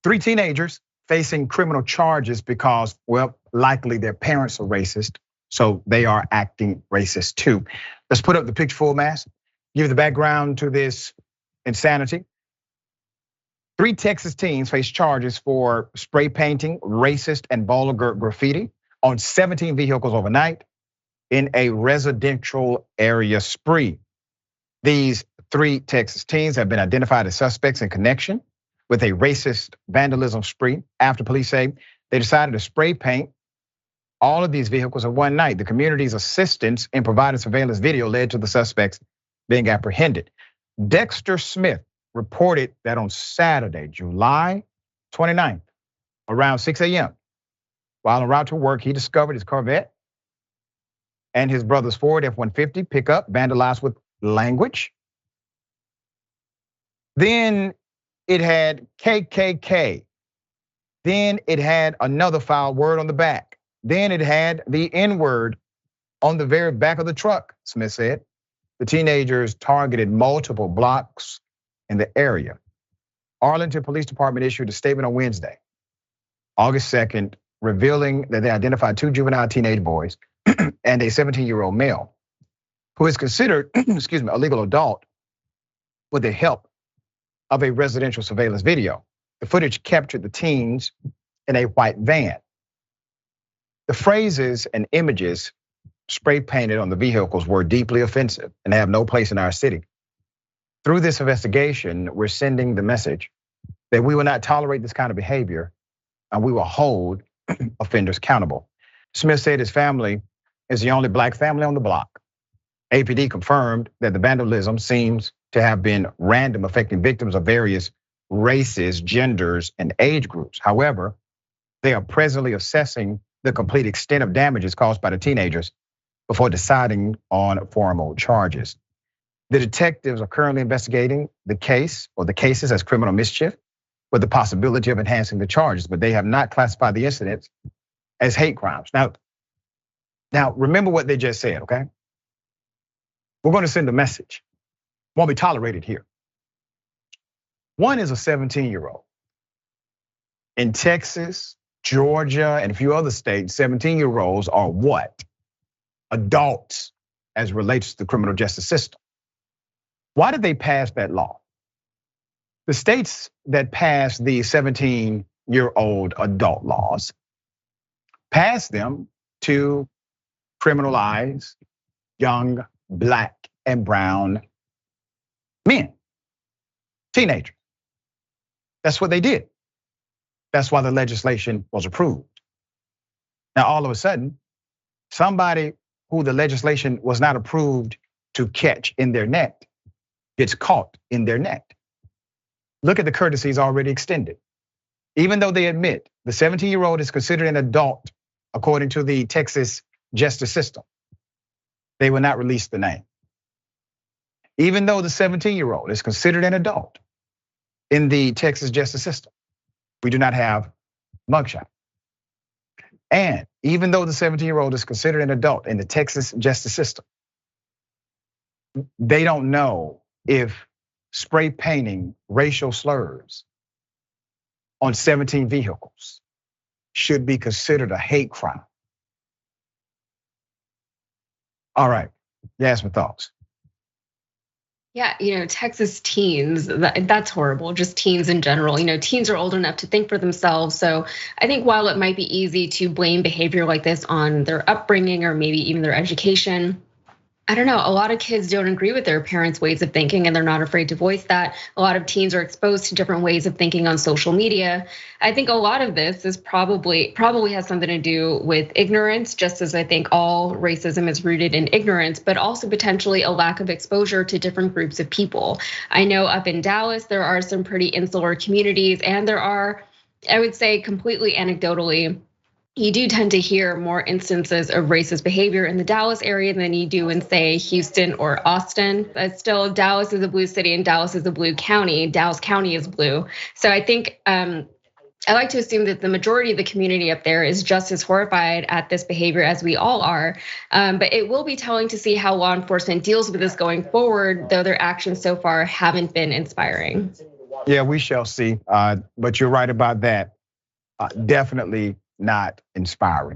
Three teenagers facing criminal charges because, well, likely their parents are racist, so they are acting racist too. Let's put up the picture full mass, give the background to this insanity. Three Texas teens face charges for spray painting racist and vulgar graffiti on 17 vehicles overnight in a residential area spree. These three Texas teens have been identified as suspects in connection with a racist vandalism spree after police say they decided to spray paint all of these vehicles in one night. The community's assistance in providing surveillance video led to the suspects being apprehended. Dexter Smith reported that on Saturday, July 29th, around 6 a.m., while en route to work, he discovered his Corvette and his brother's Ford F-150 pickup vandalized with language. Then it had KKK. Then it had another foul word on the back. Then it had the N-word on the very back of the truck, Smith said. The teenagers targeted multiple blocks in the area. Arlington Police Department issued a statement on Wednesday, August 2nd, revealing that they identified two juvenile teenage boys and a 17-year-old male who is considered, a legal adult with the help of a residential surveillance video. The footage captured the teens in a white van. The phrases and images spray painted on the vehicles were deeply offensive and have no place in our city. Through this investigation, we're sending the message that we will not tolerate this kind of behavior and we will hold offenders accountable. Smith said his family is the only black family on the block. APD confirmed that the vandalism seems to have been random, affecting victims of various races, genders, and age groups. However, they are presently assessing the complete extent of damages caused by the teenagers before deciding on formal charges. The detectives are currently investigating the case or the cases as criminal mischief with the possibility of enhancing the charges, but they have not classified the incidents as hate crimes. Now remember what they just said, okay? We're going to send a message. Won't be tolerated here. One is a 17-year-old. In Texas, Georgia, and a few other states, 17-year-olds are what? Adults as relates to the criminal justice system. Why did they pass that law? The states that passed the 17-year-old adult laws passed them to criminalize young black and brown men, teenagers. That's what they did. That's why the legislation was approved. Now, all of a sudden, somebody who the legislation was not approved to catch in their net gets caught in their net. Look at the courtesies already extended. Even though they admit the 17-year-old is considered an adult according to the Texas justice system, they will not release the name. Even though the 17-year-old is considered an adult in the Texas justice system, we do not have mugshot. And even though the 17-year-old is considered an adult in the Texas justice system, they don't know if spray painting racial slurs on 17 vehicles should be considered a hate crime. All right, Yasmin, thoughts? Yeah, Texas teens, that's horrible, just teens in general. Teens are old enough to think for themselves. So I think while it might be easy to blame behavior like this on their upbringing or maybe even their education, I don't know, a lot of kids don't agree with their parents' ways of thinking and they're not afraid to voice that. A lot of teens are exposed to different ways of thinking on social media. I think a lot of this is probably has something to do with ignorance, just as I think all racism is rooted in ignorance, but also potentially a lack of exposure to different groups of people. I know up in Dallas, there are some pretty insular communities and there are, I would say completely anecdotally, you do tend to hear more instances of racist behavior in the Dallas area than you do in, say, Houston or Austin. But still, Dallas is a blue city and Dallas is a blue county. Dallas County is blue. So I think I like to assume that the majority of the community up there is just as horrified at this behavior as we all are. But it will be telling to see how law enforcement deals with this going forward, though their actions so far haven't been inspiring. Yeah, we shall see. But you're right about that. Definitely not inspiring.